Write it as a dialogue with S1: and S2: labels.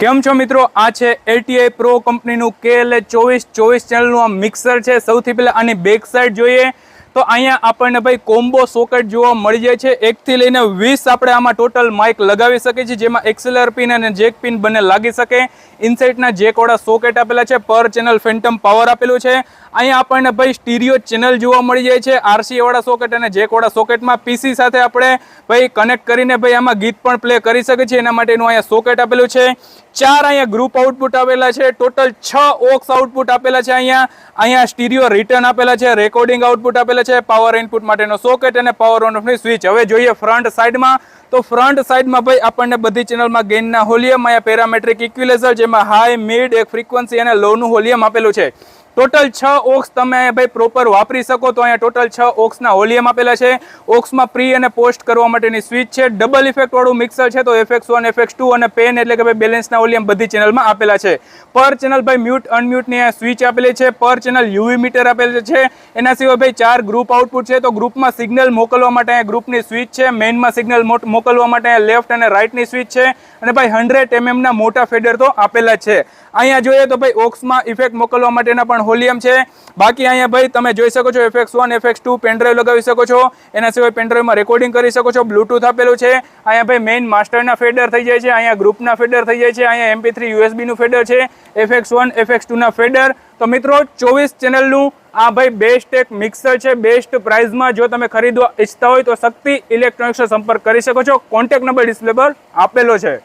S1: કેમ છો મિત્રો, આ છે LTI પ્રો કંપનીનું KLA 2424 ચેનલનું આ મિક્સર છે। સૌથી પહેલા આની બેક સાઈડ જોઈએ તો અહીંયા આપણને ભાઈ કોમ્બો સોકેટ જોવા મળી જાય છે। 1 થી લઈને 20 આપણે આમાં ટોટલ માઇક લગાવી શકીએ છીએ, જેમાં એક્સેલર પિન અને જેક પિન બંને લાગી શકે। ઇનસાઇડના જેકવાળા સોકેટ આપેલા છે, પર ચેનલ ફેન્ટમ પાવર આપેલું છે। અહીંયા આપણને ભાઈ સ્ટીરિયો ચેનલ જોવા મળી જાય છે। RCA વાળા સોકેટ અને જેક વાળા સોકેટમાં PC સાથે આપણે ભાઈ કનેક્ટ કરીને ભાઈ આમાં ગીત પણ પ્લે કરી શકે છે, એના માટેનું અહીંયા સોકેટ આપેલું છે। 4 અહીંયા ગ્રુપ આઉટપુટ આવેલા છે, ટોટલ 6 ઓક્સ આઉટપુટ આપેલા છે। અહીંયા સ્ટીરિયો રિટર્ન આપેલા છે, રેકોર્ડિંગ આઉટપુટ આપેલા છે, પાવર ઇનપુટ માટેનો સોકેટ અને પાવર ઓન ઓફની સ્વિચ। હવે જોઈએ ફ્રન્ટ સાઈડમાં તો ફ્રન્ટ સાઈડમાં ભાઈ આપણને બધી ચેનલમાં ગેઇનના હોલિયમ, અહીંયા પેરામેટ્રિક ઇક્વિલાઇઝર જેમાં હાઈ, મિડ, એક ફ્રીક્વન્સી અને લોનું હોલિયમ આપેલું છે। ટોટલ 6 ઓક્સ તમે ભાઈ પ્રોપર વાપરી શકો તો અહીંયા ટોટલ 6 ઓક્સના હોલિયમ આપેલા છે। ઓક્સમાં પ્રી અને પોસ્ટ કરવા માટેની સ્વિચ છે। ડબલ ઇફેક્ટ વાળું મિક્સર છે તો FX1 FX2 અને પેન એટલે કે ભાઈ બેલેન્સના હોલિયમ બધી ચેનલમાં આપેલા છે। પર ચેનલ ભાઈ મ્યુટ અનમ્યુટની સ્વિચ આપેલી છે, પર ચેનલ યુવી મીટર આપેલું છે। એના સિવાય ભાઈ 4 ગ્રુપ આઉટપુટ છે, તો ગ્રુપમાં સિગ્નલ મોકલવા માટે અહીંયા ગ્રુપની સ્વિચ છે, મેઇનમાં સિગ્નલ મોકલવા માટે અહીંયા લેફ્ટ અને રાઇટની સ્વિચ છે, અને ભાઈ 100 mm ના મોટા ફેડર તો આપેલા છે। અહીંયા જોઈએ તો ભાઈ ઓક્સમાં ઇફેક્ટ મોકલવા માટેના પણ હોલિયમ છે। બાકી અહીંયા ભાઈ તમે જોઈ શકો છો FX1 FX2 પેનડ્રાઈવ લગાવી શકો છો, એના સિવાય પેનડ્રાઈવમાં રેકોર્ડિંગ કરી શકો છો, બ્લૂટૂથ આપેલું છે। અહીંયા ભાઈ મેઇન માસ્ટરના ફેડર થઈ જાય છે, અહીંયા ગ્રુપના ફેડર થઈ જાય છે, અહીંયા MP3 USB નું ફેડર છે, FX1 FX2 ના ફેડર। તો મિત્રો 24 ચેનલનું આ ભાઈ બેસ્ટ એક મિક્સર છે, બેસ્ટ પ્રાઇઝમાં જો તમે ખરીદવા ઈચ્છતા હોય તો શક્તિ ઇલેક્ટ્રોનિક્સનો સંપર્ક કરી શકો છો। કોન્ટેક્ટ નંબર ડિસ્પ્લે પર આપેલો છે।